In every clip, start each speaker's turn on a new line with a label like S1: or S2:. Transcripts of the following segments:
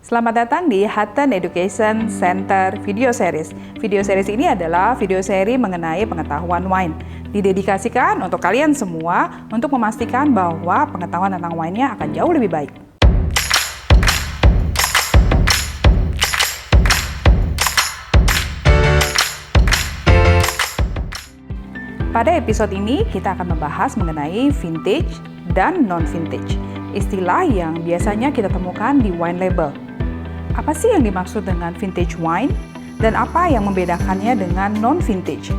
S1: Selamat datang di Hutton Education Center Video Series. Video series ini adalah video seri mengenai pengetahuan wine. Didedikasikan untuk kalian semua untuk memastikan bahwa pengetahuan tentang wine-nya akan jauh lebih baik. Pada episode ini kita akan membahas mengenai vintage dan non-vintage, istilah yang biasanya kita temukan di wine label. Apa sih yang dimaksud dengan vintage wine dan apa yang membedakannya dengan non-vintage?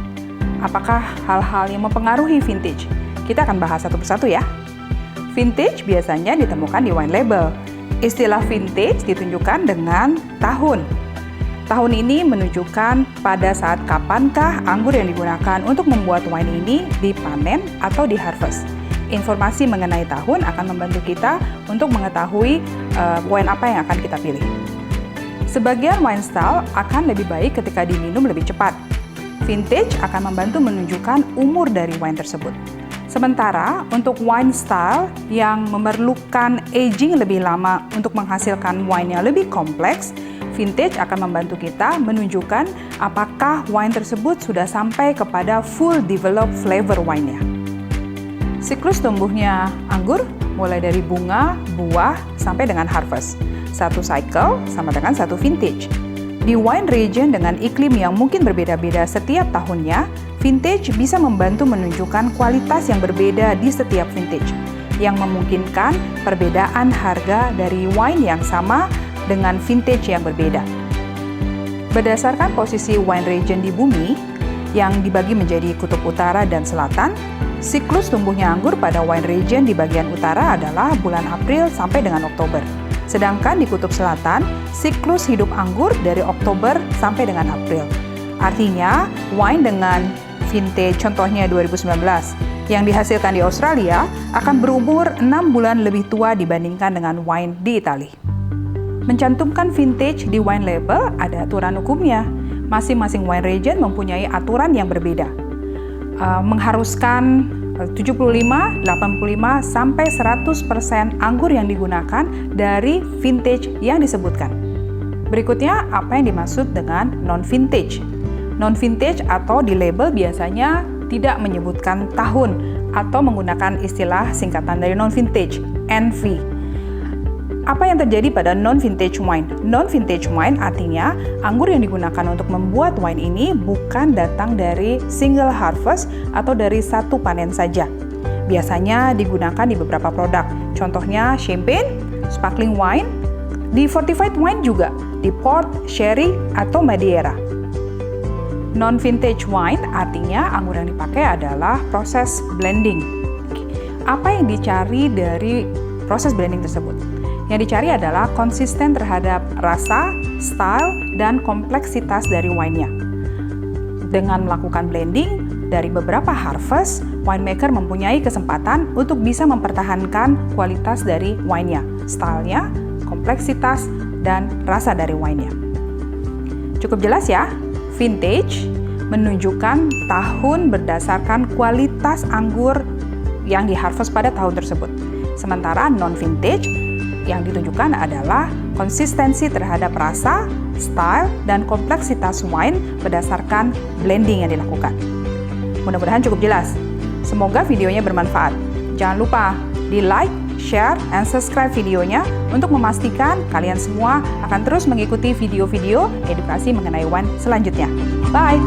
S1: Apakah hal-hal yang mempengaruhi vintage? Kita akan bahas satu persatu ya. Vintage biasanya ditemukan di wine label. Istilah vintage ditunjukkan dengan tahun. Tahun ini menunjukkan pada saat kapankah anggur yang digunakan untuk membuat wine ini dipanen atau di-harvest. Informasi mengenai tahun akan membantu kita untuk mengetahui wine apa yang akan kita pilih. Sebagian wine style akan lebih baik ketika diminum lebih cepat. Vintage akan membantu menunjukkan umur dari wine tersebut. Sementara untuk wine style yang memerlukan aging lebih lama untuk menghasilkan wine yang lebih kompleks, vintage akan membantu kita menunjukkan apakah wine tersebut sudah sampai kepada full developed flavor wine-nya. Siklus tumbuhnya anggur mulai dari bunga, buah, sampai dengan harvest. Satu cycle sama dengan satu vintage. Di wine region dengan iklim yang mungkin berbeda-beda setiap tahunnya, vintage bisa membantu menunjukkan kualitas yang berbeda di setiap vintage, yang memungkinkan perbedaan harga dari wine yang sama dengan vintage yang berbeda. Berdasarkan posisi wine region di bumi, yang dibagi menjadi kutub utara dan selatan, siklus tumbuhnya anggur pada wine region di bagian utara adalah bulan April sampai dengan Oktober. Sedangkan di kutub selatan, siklus hidup anggur dari Oktober sampai dengan April. Artinya, wine dengan vintage contohnya 2019 yang dihasilkan di Australia akan berumur 6 bulan lebih tua dibandingkan dengan wine di Italia. Mencantumkan vintage di wine label ada aturan hukumnya. Masing-masing wine region mempunyai aturan yang berbeda. Mengharuskan 75, 85, sampai 100% anggur yang digunakan dari vintage yang disebutkan. Berikutnya, apa yang dimaksud dengan non-vintage? Non-vintage atau di label biasanya tidak menyebutkan tahun atau menggunakan istilah singkatan dari non-vintage, NV. Apa yang terjadi pada non-vintage wine? Non-vintage wine artinya anggur yang digunakan untuk membuat wine ini bukan datang dari single harvest atau dari satu panen saja. Biasanya digunakan di beberapa produk, contohnya champagne, sparkling wine, di fortified wine juga, di port, sherry, atau madeira. Non-vintage wine artinya anggur yang dipakai adalah proses blending. Apa yang dicari dari proses blending tersebut? Yang dicari adalah konsisten terhadap rasa, style, dan kompleksitas dari wine-nya. Dengan melakukan blending dari beberapa harvest, winemaker mempunyai kesempatan untuk bisa mempertahankan kualitas dari wine-nya, style-nya, kompleksitas, dan rasa dari wine-nya. Cukup jelas ya? Vintage menunjukkan tahun berdasarkan kualitas anggur yang diharvest pada tahun tersebut. Sementara non-vintage yang ditunjukkan adalah konsistensi terhadap rasa, style, dan kompleksitas wine berdasarkan blending yang dilakukan. Mudah-mudahan cukup jelas. Semoga videonya bermanfaat. Jangan lupa di-like, share, and subscribe videonya untuk memastikan kalian semua akan terus mengikuti video-video edukasi mengenai wine selanjutnya. Bye!